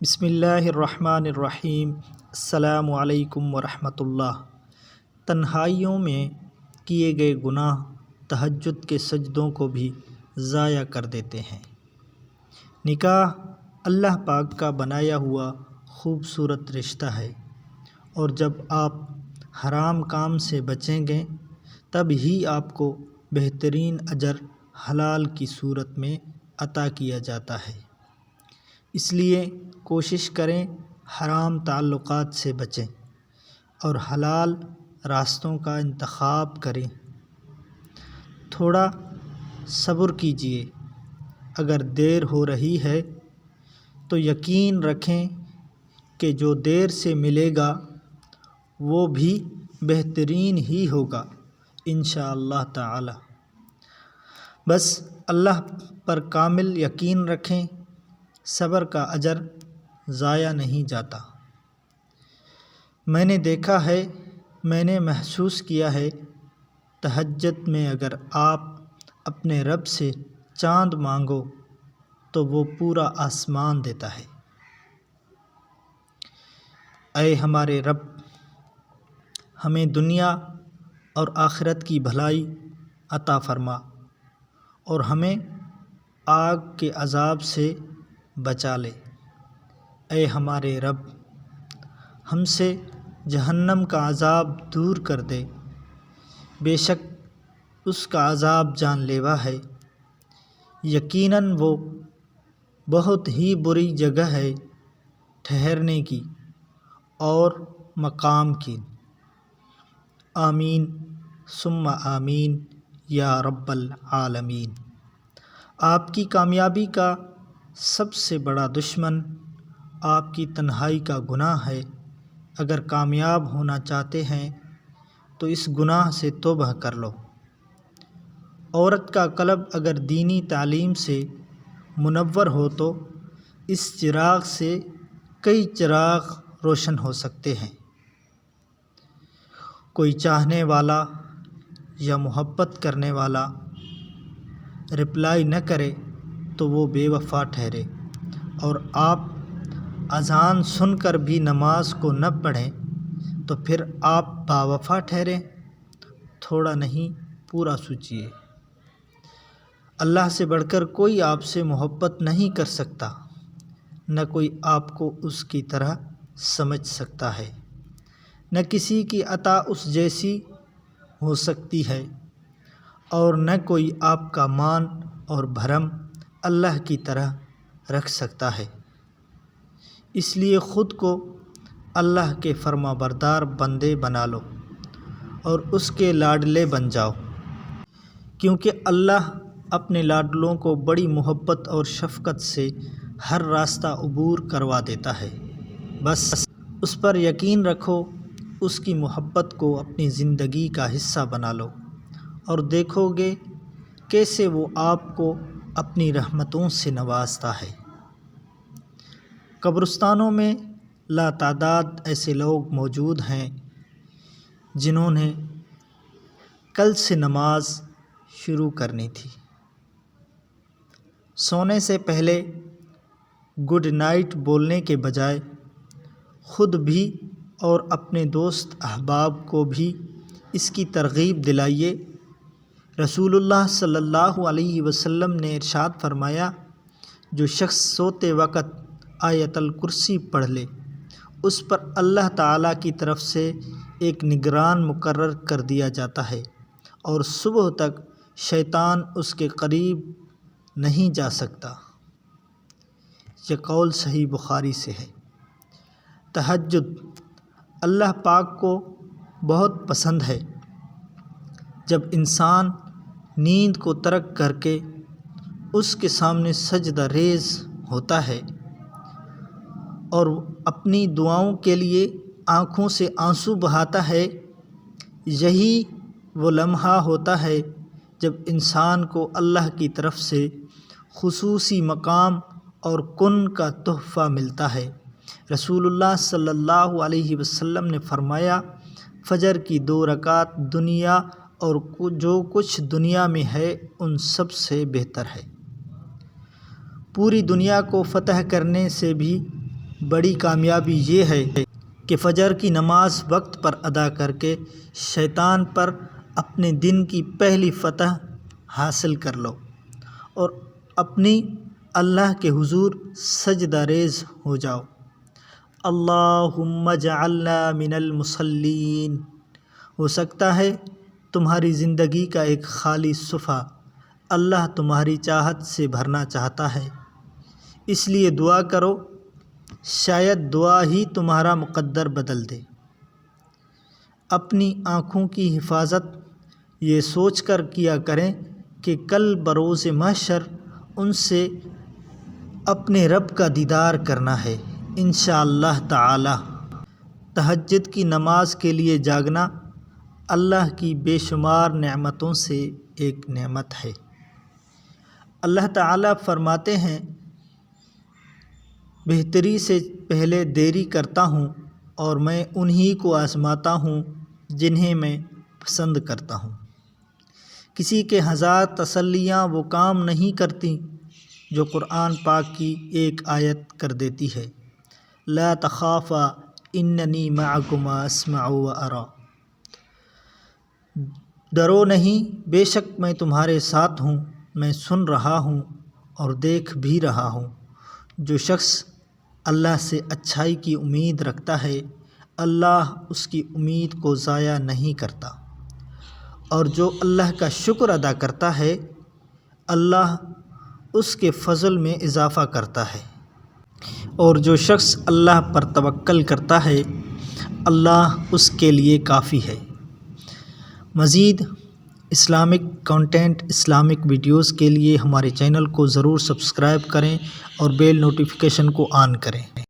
بسم اللہ الرحمن الرحیم۔ السلام علیکم ورحمۃ اللہ۔ تنہائیوں میں کیے گئے گناہ تہجد کے سجدوں کو بھی ضائع کر دیتے ہیں۔ نکاح اللہ پاک کا بنایا ہوا خوبصورت رشتہ ہے، اور جب آپ حرام کام سے بچیں گے تب ہی آپ کو بہترین اجر حلال کی صورت میں عطا کیا جاتا ہے۔ اس لیے کوشش کریں حرام تعلقات سے بچیں اور حلال راستوں کا انتخاب کریں۔ تھوڑا صبر کیجیے، اگر دیر ہو رہی ہے تو یقین رکھیں کہ جو دیر سے ملے گا وہ بھی بہترین ہی ہوگا انشاءاللہ تعالی۔ بس اللہ پر کامل یقین رکھیں، صبر کا اجر ضائع نہیں جاتا۔ میں نے دیکھا ہے، میں نے محسوس کیا ہے، تہجد میں اگر آپ اپنے رب سے چاند مانگو تو وہ پورا آسمان دیتا ہے۔ اے ہمارے رب، ہمیں دنیا اور آخرت کی بھلائی عطا فرما اور ہمیں آگ کے عذاب سے بچا لے۔ اے ہمارے رب، ہم سے جہنم کا عذاب دور کر دے، بے شک اس کا عذاب جان لیوا ہے، یقیناً وہ بہت ہی بری جگہ ہے ٹھہرنے کی اور مقام کی۔ آمین ثم آمین یا رب العالمین۔ آپ کی کامیابی کا سب سے بڑا دشمن آپ کی تنہائی کا گناہ ہے۔ اگر کامیاب ہونا چاہتے ہیں تو اس گناہ سے توبہ کر لو۔ عورت کا قلب اگر دینی تعلیم سے منور ہو تو اس چراغ سے کئی چراغ روشن ہو سکتے ہیں۔ کوئی چاہنے والا یا محبت کرنے والا رپلائی نہ کرے تو وہ بے وفا ٹھہرے، اور آپ اذان سن کر بھی نماز کو نہ پڑھیں تو پھر آپ باوفا ٹھہریں۔ تھوڑا نہیں، پورا سوچیے۔ اللہ سے بڑھ کر کوئی آپ سے محبت نہیں کر سکتا، نہ کوئی آپ کو اس کی طرح سمجھ سکتا ہے، نہ کسی کی عطا اس جیسی ہو سکتی ہے، اور نہ کوئی آپ کا مان اور بھرم اللہ کی طرح رکھ سکتا ہے۔ اس لیے خود کو اللہ کے فرما بردار بندے بنا لو اور اس کے لاڈلے بن جاؤ، کیونکہ اللہ اپنے لاڈلوں کو بڑی محبت اور شفقت سے ہر راستہ عبور کروا دیتا ہے۔ بس اس پر یقین رکھو، اس کی محبت کو اپنی زندگی کا حصہ بنا لو، اور دیکھو گے کیسے وہ آپ کو اپنی رحمتوں سے نوازتا ہے۔ قبرستانوں میں لاتعداد ایسے لوگ موجود ہیں جنہوں نے کل سے نماز شروع کرنی تھی۔ سونے سے پہلے گڈ نائٹ بولنے کے بجائے خود بھی اور اپنے دوست احباب کو بھی اس کی ترغیب دلائیے۔ رسول اللہ صلی اللہ علیہ وسلم نے ارشاد فرمایا، جو شخص سوتے وقت آیت الکرسی پڑھ لے اس پر اللہ تعالیٰ کی طرف سے ایک نگران مقرر کر دیا جاتا ہے، اور صبح تک شیطان اس کے قریب نہیں جا سکتا۔ یہ قول صحیح بخاری سے ہے۔ تہجد اللہ پاک کو بہت پسند ہے۔ جب انسان نیند کو ترک کر کے اس کے سامنے سجدہ ریز ہوتا ہے اور اپنی دعاؤں کے لیے آنکھوں سے آنسو بہاتا ہے، یہی وہ لمحہ ہوتا ہے جب انسان کو اللہ کی طرف سے خصوصی مقام اور کن کا تحفہ ملتا ہے۔ رسول اللہ صلی اللہ علیہ وسلم نے فرمایا، فجر کی 2 رکعت دنیا اور جو کچھ دنیا میں ہے ان سب سے بہتر ہے۔ پوری دنیا کو فتح کرنے سے بھی بڑی کامیابی یہ ہے کہ فجر کی نماز وقت پر ادا کر کے شیطان پر اپنے دن کی پہلی فتح حاصل کر لو اور اپنی اللہ کے حضور سجدہ ریز ہو جاؤ۔ اللہم اجعلنا من المصلین۔ ہو سکتا ہے تمہاری زندگی کا ایک خالی صفحہ اللہ تمہاری چاہت سے بھرنا چاہتا ہے، اس لیے دعا کرو، شاید دعا ہی تمہارا مقدر بدل دے۔ اپنی آنکھوں کی حفاظت یہ سوچ کر کیا کریں کہ کل بروز محشر ان سے اپنے رب کا دیدار کرنا ہے انشاءاللہ تعالی۔ تہجد کی نماز کے لیے جاگنا اللہ کی بے شمار نعمتوں سے ایک نعمت ہے۔ اللہ تعالی فرماتے ہیں، بہتری سے پہلے دیری کرتا ہوں اور میں انہی کو آزماتا ہوں جنہیں میں پسند کرتا ہوں۔ کسی کے ہزار تسلیاں وہ کام نہیں کرتی جو قرآن پاک کی ایک آیت کر دیتی ہے، لا تخافا اننی معکما اسمع و ارى۔ ڈرو نہیں، بے شک میں تمہارے ساتھ ہوں، میں سن رہا ہوں اور دیکھ بھی رہا ہوں۔ جو شخص اللہ سے اچھائی کی امید رکھتا ہے، اللہ اس کی امید کو ضائع نہیں کرتا، اور جو اللہ کا شکر ادا کرتا ہے، اللہ اس کے فضل میں اضافہ کرتا ہے، اور جو شخص اللہ پر توکل کرتا ہے، اللہ اس کے لیے کافی ہے۔ مزید اسلامک کنٹینٹ، اسلامک ویڈیوز کے لیے ہمارے چینل کو ضرور سبسکرائب کریں اور بیل نوٹیفیکیشن کو آن کریں۔